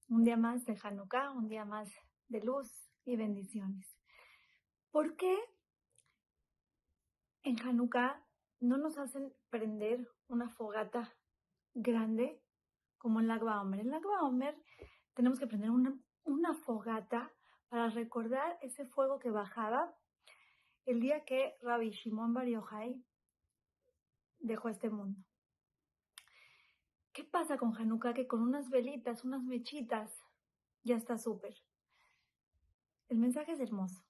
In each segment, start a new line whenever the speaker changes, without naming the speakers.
un día más de Hanukkah, un día más de luz y bendiciones. ¿Por qué en Hanukkah no nos hacen prender una fogata grande como en Lag BaOmer? En Lag BaOmer tenemos que prender una fogata para recordar ese fuego que bajaba el día que Rabbi Shimon Bar Yochai dejó este mundo. ¿Qué pasa con Hanukkah? Que con unas velitas, unas mechitas, ya está súper. El mensaje es hermoso.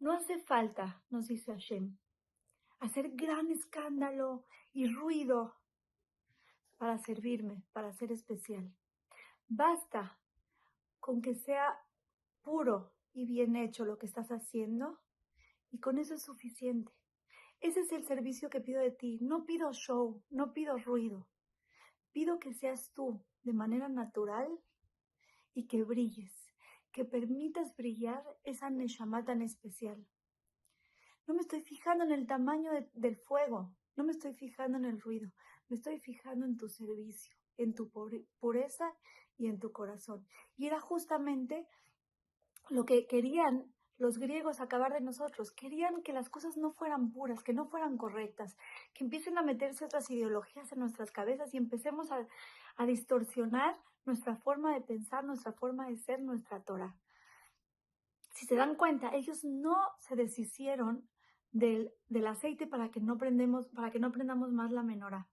No hace falta, nos dice Hashem, hacer gran escándalo y ruido para servirme, para ser especial. Basta con que sea puro y bien hecho lo que estás haciendo y con eso es suficiente. Ese es el servicio que pido de ti. No pido show, no pido ruido. Pido que seas tú de manera natural y que brilles, que permitas brillar esa neshama tan especial. No me estoy fijando en el tamaño del fuego, no me estoy fijando en el ruido, me estoy fijando en tu servicio, en tu pureza y en tu corazón. Y era justamente lo que querían los griegos acabar de nosotros. Querían que las cosas no fueran puras, que no fueran correctas, que empiecen a meterse otras ideologías en nuestras cabezas y empecemos a distorsionar nuestra forma de pensar, nuestra forma de ser, nuestra Torah. Si se dan cuenta, ellos no se deshicieron del aceite para que no prendamos más la menorá.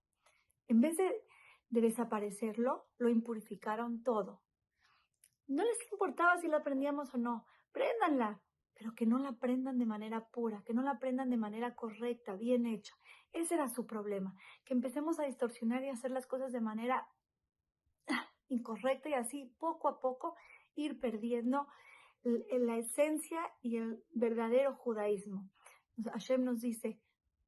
En vez de desaparecerlo, lo impurificaron todo. No les importaba si la prendíamos o no, préndanla, pero que no la prendan de manera pura, que no la prendan de manera correcta, bien hecha. Ese era su problema, que empecemos a distorsionar y hacer las cosas de manera incorrecta y así poco a poco ir perdiendo la esencia y el verdadero judaísmo. Hashem nos dice,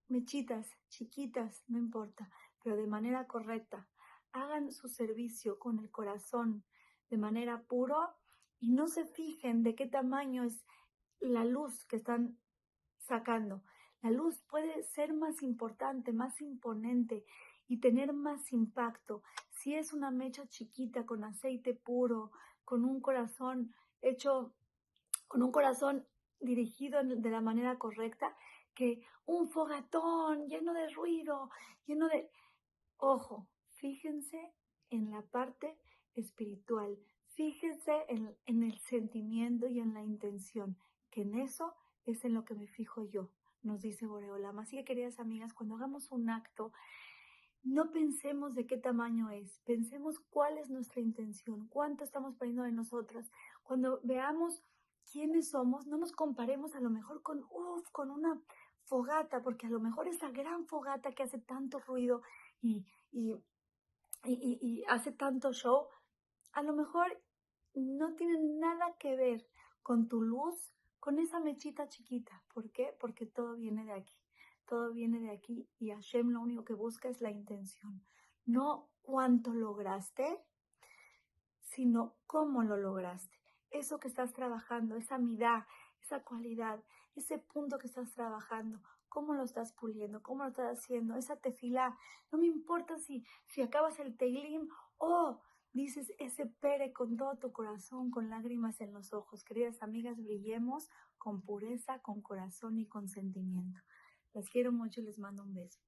mechitas, chiquitas, no importa, pero de manera correcta. Hagan su servicio con el corazón de manera puro y no se fijen de qué tamaño es la luz que están sacando. La luz puede ser más importante, más imponente y tener más impacto si es una mecha chiquita con aceite puro, con un corazón hecho, con un corazón dirigido de la manera correcta, que un fogatón lleno de ruido, lleno de... Ojo, fíjense en la parte espiritual, fíjense en el sentimiento y en la intención, que en eso es en lo que me fijo yo, nos dice Boreolam. Así que, queridas amigas, cuando hagamos un acto, no pensemos de qué tamaño es, pensemos cuál es nuestra intención, cuánto estamos poniendo de nosotras. Cuando veamos quiénes somos, no nos comparemos a lo mejor con una fogata, porque a lo mejor esa gran fogata que hace tanto ruido y hace tanto show, a lo mejor no tiene nada que ver con tu luz, con esa mechita chiquita. ¿Por qué? Porque todo viene de aquí. Todo viene de aquí y Hashem lo único que busca es la intención. No cuánto lograste, sino cómo lo lograste. Eso que estás trabajando, esa midá, esa cualidad, ese punto que estás trabajando, cómo lo estás puliendo, cómo lo estás haciendo, esa tefilá. No me importa si acabas el teilim o dices ese pere con todo tu corazón, con lágrimas en los ojos. Queridas amigas, brillemos con pureza, con corazón y con sentimiento. Las quiero mucho y les mando un beso.